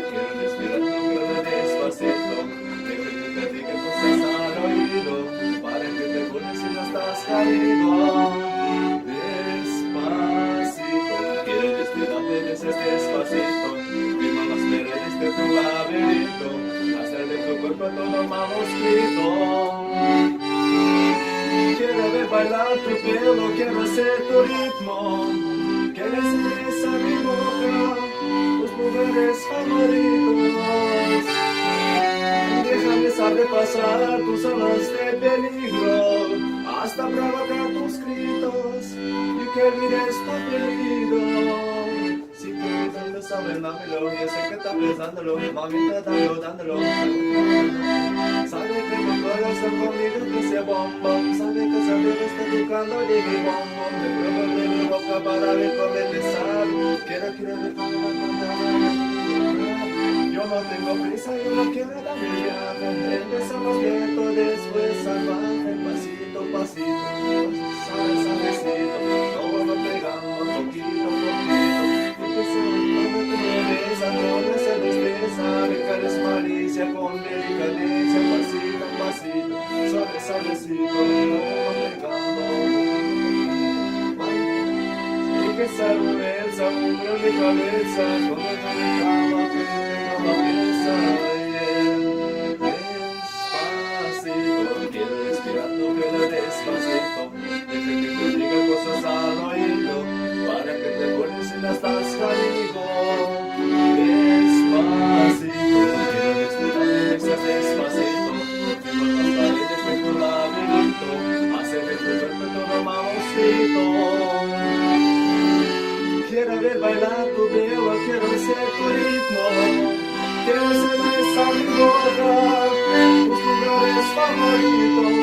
quiero respirar tu pelo despacito. Deja que te diga cosas al oído, para que te pones si no estás caído. Despacito, quiero respirarte despacito. Firma las paredes de tu laberinto, hacer de tu cuerpo todo manuscrito. Quiero ver bailar tu pelo, quiero hacer tu ritmo. Quieres besar mi boca, tus mujeres favoritos. Déjame saber pasar tus zonas de peligro, hasta provocar tus gritos y que olvides tu apellido. Si quieres dónde sabes, dámelo, yo sé que estás pensándolo, mamita, dándolo. Sabe que mi corazón conmigo que se bombón, sabe que saber está tocando de mi bombón. Me pruebo de mi boca para ver cómo empezar. Quiero ver cómo va a contar. Yo no tengo prisa, yo no quiero darme ya. Empezamos lento, después salvaje, pasito, pasito. Suavecito, todo lo pegamos poquito. Empecemos cuando tú me besas, no me se destreza. Dejarles malicia con delicadeza, pasito, suavecito, todo lo pegamos. Y que esa vergüenza, cubre mi cabeza, como yo me cama, que tengo la pieza. Despacito, quiero respirar tu pelo despacito. Deja que te diga cosas al oído, para que te pones si no estás caído. Despacito, quiero respirar despacito. Firmo las paredes de tu laberinto, hacer de tu cuerpo todo mamosito. Quiero ver bailar tu pelo, quiero ser tu ritmo. Quiero ser besar mi boca, tus lugares favoritos.